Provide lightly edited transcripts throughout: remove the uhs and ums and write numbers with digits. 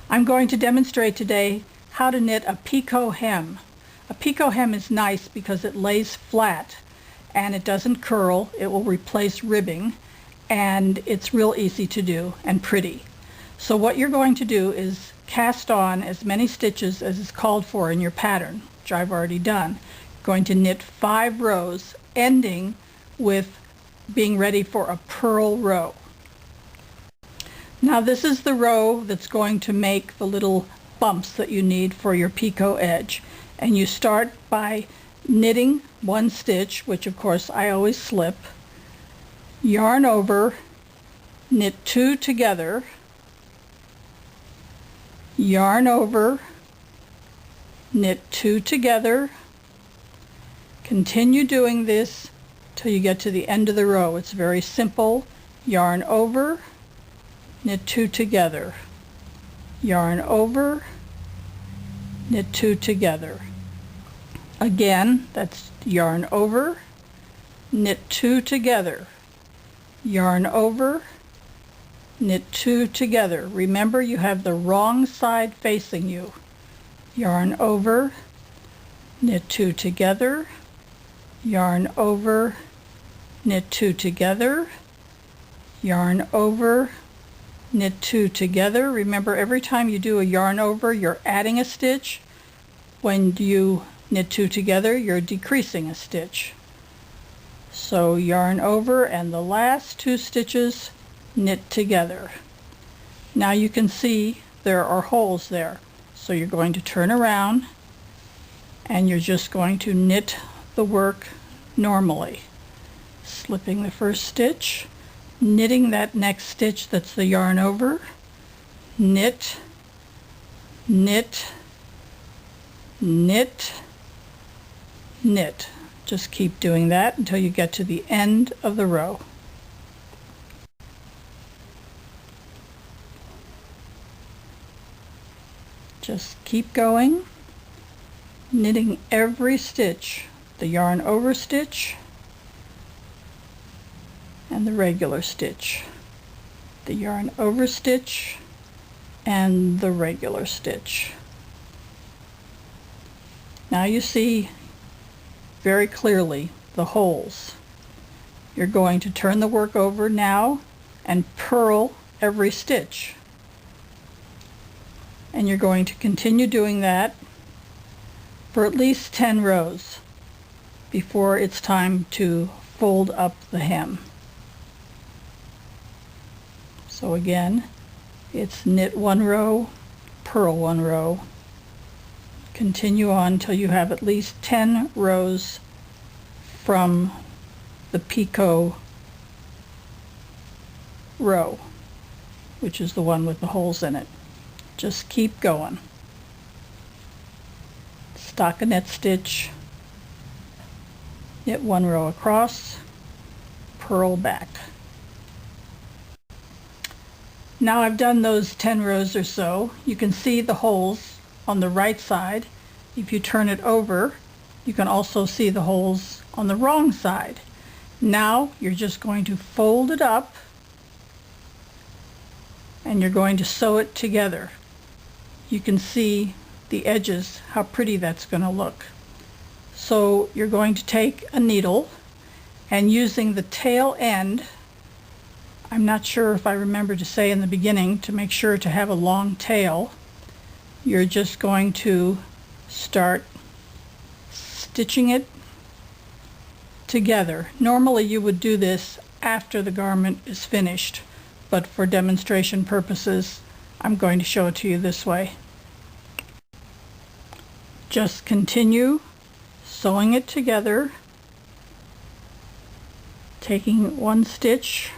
I'm going to demonstrate today how to knit a picot hem. A picot hem is nice because it lays flat and it doesn't curl. It will replace ribbing, and it's real easy to do and pretty. So what you're going to do is cast on as many stitches as is called for in your pattern, which I've already done. Going to knit 5 rows, ending with being ready for a purl row. Now this is the row that's going to make the little bumps that you need for your picot edge, and you start by knitting 1 stitch, which of course I always slip, yarn over, knit 2 together, yarn over, knit 2 together, continue doing this till you get to the end of the row. It's very simple. Yarn over, knit 2 together, yarn over, knit 2 together. Again, that's yarn over, knit 2 together, yarn over, knit 2 together. Remember, you have the wrong side facing you. Yarn over, knit 2 together, yarn over, knit 2 together, yarn over, knit 2 together. Remember, every time you do a yarn over, you're adding a stitch. When you knit 2 together, you're decreasing a stitch. So yarn over, and the last 2 stitches knit together. Now you can see there are holes there. So you're going to turn around and you're just going to knit the work normally. Slipping the first stitch, knitting that next stitch that's the yarn over, knit, knit, knit, knit. Just keep doing that until you get to the end of the row. Just keep going, knitting every stitch, the yarn over stitch and the regular stitch, the yarn over stitch and the regular stitch. Now you see very clearly the holes. You're going to turn the work over now and purl every stitch. And you're going to continue doing that for at least 10 rows before it's time to fold up the hem. So again, it's knit 1 row, purl 1 row, continue on until you have at least 10 rows from the picot row, which is the one with the holes in it. Just keep going. Stockinette stitch, knit 1 row across, purl back. Now I've done those 10 rows or so. You can see the holes on the right side. If you turn it over, you can also see the holes on the wrong side. Now you're just going to fold it up and you're going to sew it together. You can see the edges, how pretty that's going to look. So you're going to take a needle, and using the tail end, I'm not sure if I remember to say in the beginning to make sure to have a long tail, you're just going to start stitching it together. Normally you would do this after the garment is finished, but for demonstration purposes I'm going to show it to you this way. Just continue sewing it together, taking 1 stitch,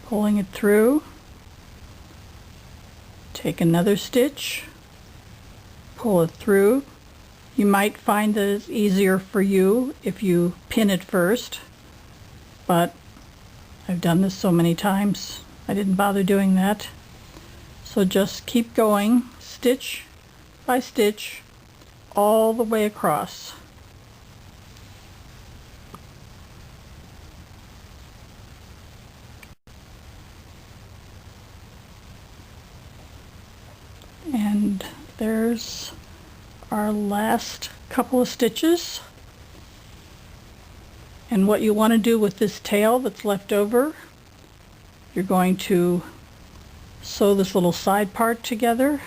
pulling it through, take another stitch, pull it through. You might find that it's easier for you if you pin it first, but I've done this so many times I didn't bother doing that. So just keep going, stitch by stitch, all the way across. And there's our last couple of stitches. And what you want to do with this tail that's left over, you're going to sew this little side part together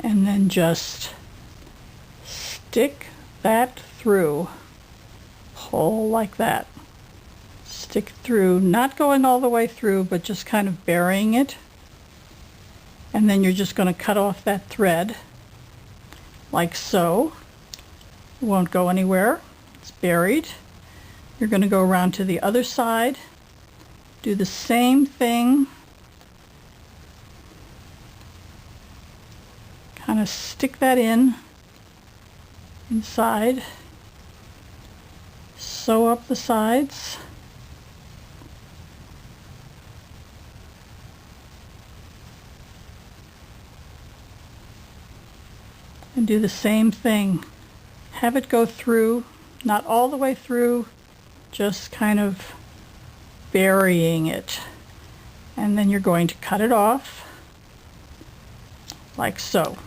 and then just stick that through, pull like that, stick through, not going all the way through, but just kind of burying it. And then you're just going to cut off that thread like so. It won't go anywhere, it's buried. You're going to go around to the other side, do the same thing, kind of stick that in inside, sew up the sides, and do the same thing. Have it go through, not all the way through, just kind of burying it. And then you're going to cut it off like so.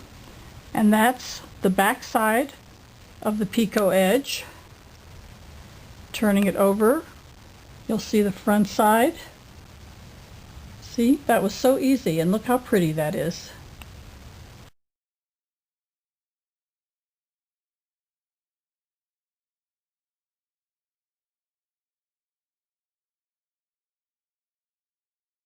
And that's the back side of the picot edge. Turning it over, you'll see the front side. See, that was so easy, and look how pretty that is.